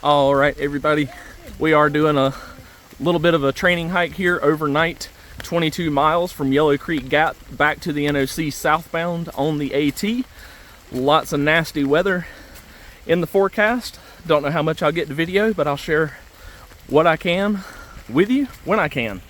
All right, everybody, we are doing a little bit of a training hike here overnight, 22 miles from Yellow Creek Gap back to the NOC southbound on the AT. Lots of nasty weather in the forecast. Don't know how much I'll get to video, but I'll share what I can with you when I can.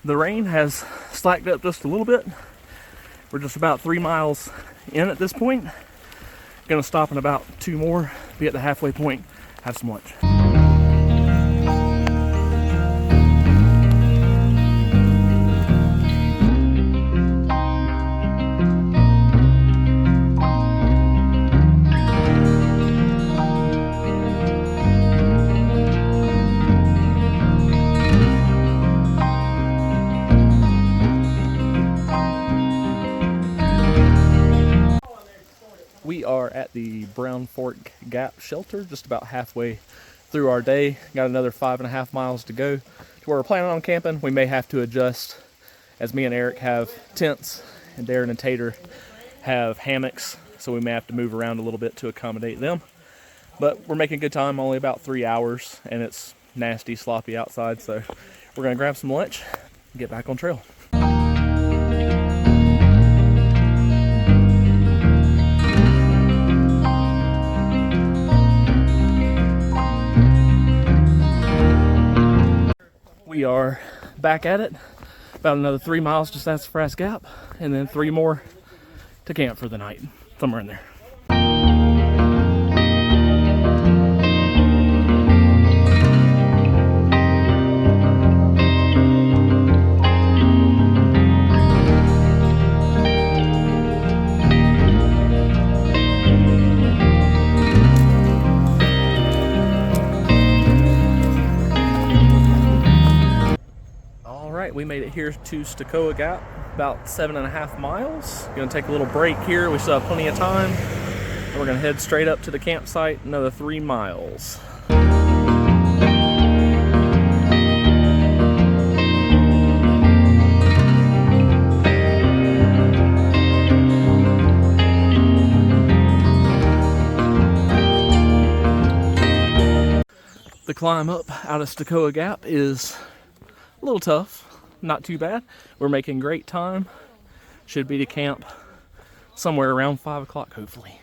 The rain has slacked up just a little bit. We're just about 3 miles in at this point. Gonna stop in about 2 more, be at the halfway point, have some lunch. We are at the Brown Fork Gap shelter, just about halfway through our day. Got another 5.5 miles to go to where we're planning on camping. We may have to adjust, as me and Eric have tents and Darren and Tater have hammocks, so we may have to move around a little bit to accommodate them. But we're making good time, only about 3 hours, and it's nasty, sloppy outside, so we're gonna grab some lunch and get back on trail. We are back at it, about another 3 miles just past Frass Gap, and then 3 more to camp for the night, somewhere in there. We made it here to Stokoa Gap, about 7.5 miles. Gonna take a little break here. We still have plenty of time. And we're gonna head straight up to the campsite, another 3 miles. The climb up out of Stokoa Gap is a little tough. Not too bad. We're making great time. Should be to camp somewhere around 5 o'clock, hopefully.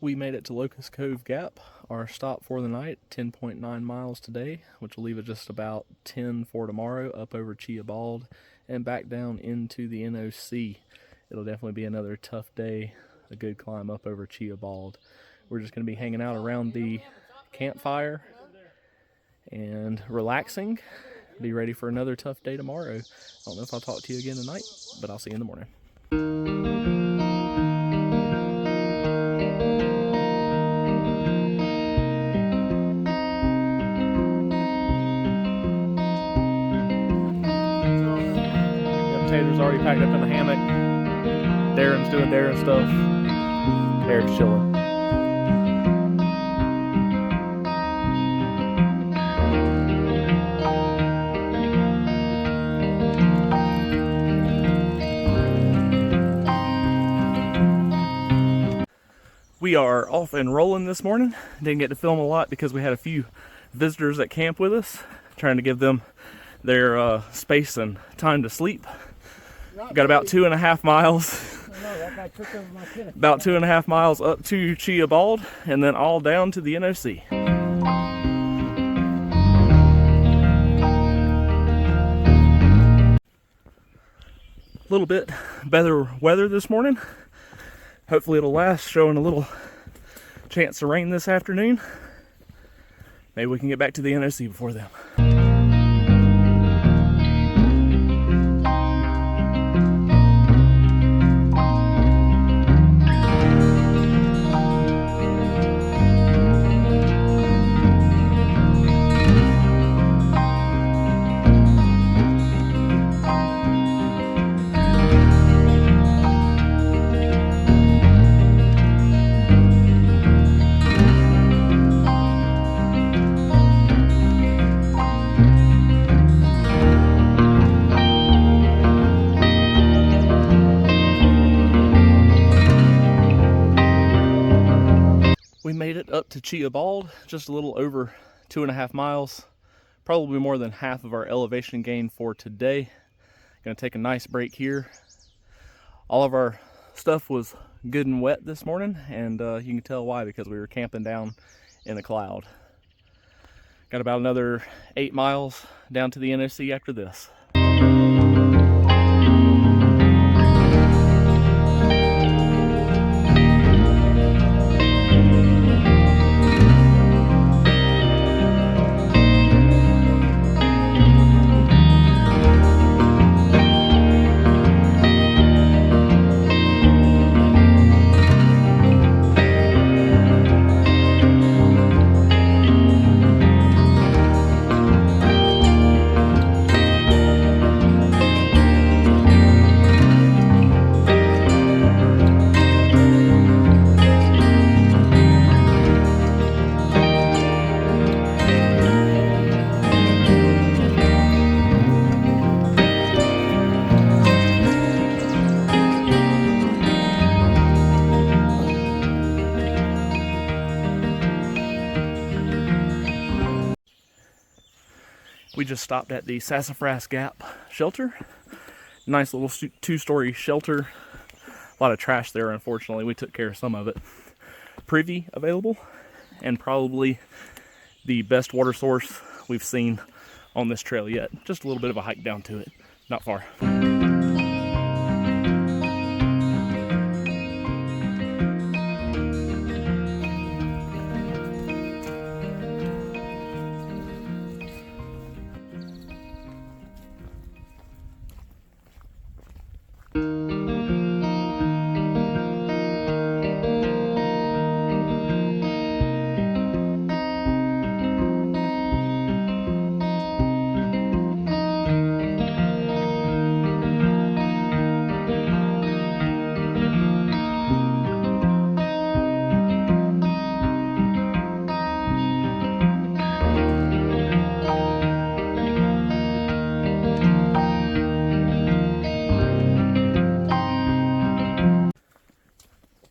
We made it to Locust Cove Gap, our stop for the night, 10.9 miles today, which will leave it just about 10 for tomorrow, up over Chia Bald and back down into the NOC. It'll definitely be another tough day, a good climb up over Chia Bald. We're just going to be hanging out around the campfire and relaxing, be ready for another tough day tomorrow. I don't know if I'll talk to you again tonight, but I'll see you in the morning. Tater's already packed up in the hammock. Darren's doing Darren stuff. Eric's chilling. We are off and rolling this morning. Didn't get to film a lot because we had a few visitors at camp with us, trying to give them their space and time to sleep. Got about 2.5 miles. About 2.5 miles up to Chia Bald and then all down to the NOC. A little bit better weather this morning. Hopefully it'll last, showing a little chance of rain this afternoon. Maybe we can get back to the NOC before then. We made it up to Chia Bald, just a little over 2.5 miles, probably more than half of our elevation gain for today. Gonna take a nice break here. All of our stuff was good and wet this morning, and you can tell why, because we were camping down in a cloud. Got about another 8 miles down to the NOC after this. We just stopped at the Sassafras Gap shelter. Nice little 2-story shelter. A lot of trash there, unfortunately. We took care of some of it. Privy available, and probably the best water source we've seen on this trail yet. Just a little bit of a hike down to it. Not far.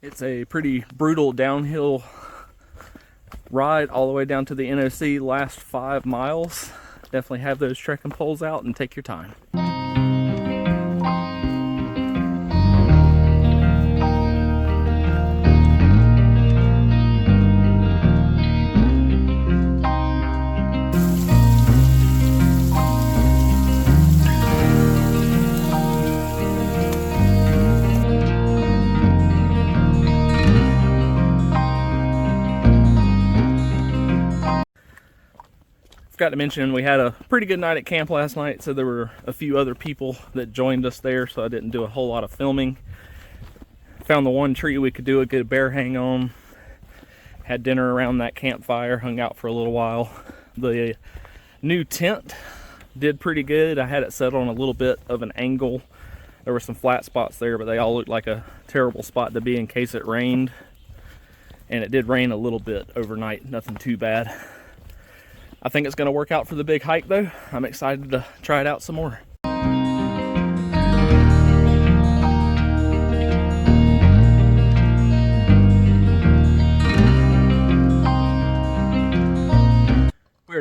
It's a pretty brutal downhill ride all the way down to the NOC. Last 5 miles. Definitely have those trekking poles out and take your time. Forgot to mention we had a pretty good night at camp last night, so there were a few other people that joined us there, so I didn't do a whole lot of filming. Found the one tree we could do a good bear hang on. Had dinner around that campfire, hung out for a little while. The new tent did pretty good. I had it set on a little bit of an angle. There were some flat spots there, but they all looked like a terrible spot to be in case it rained. And it did rain a little bit overnight, nothing too bad. I think it's going to work out for the big hike though. I'm excited to try it out some more.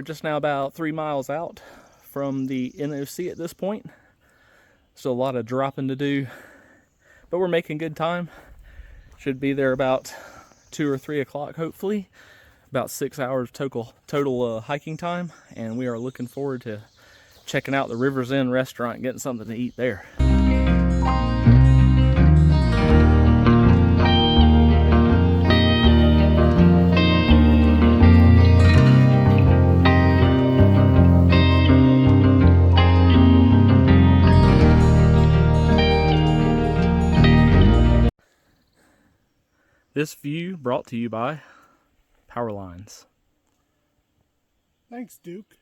just now about 3 miles out from the NOC at this point. Still a lot of dropping to do, but we're making good time. Should be there about 2 or 3 o'clock, hopefully. About 6 hours total hiking time, and we are looking forward to checking out the River's End restaurant and getting something to eat there. This view brought to you by Power Lines. Thanks, Duke.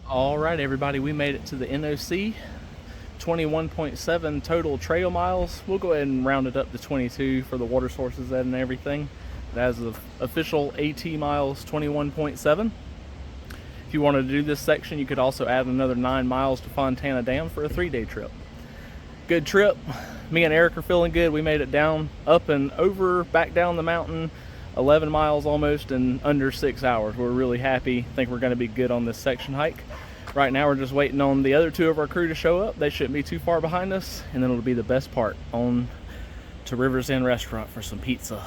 Alright everybody, we made it to the NOC. 21.7 total trail miles. We'll go ahead and round it up to 22 for the water sources and everything. But as of official AT miles, 21.7. If you wanted to do this section, you could also add another 9 miles to Fontana Dam for a 3-day trip. Good trip. Me and Eric are feeling good. We made it down, up and over, back down the mountain, 11 miles almost in under 6 hours. We're really happy. Think we're going to be good on this section hike. Right now we're just waiting on the other 2 of our crew to show up. They shouldn't be too far behind us, and then it'll be the best part, on to River's End Restaurant for some pizza.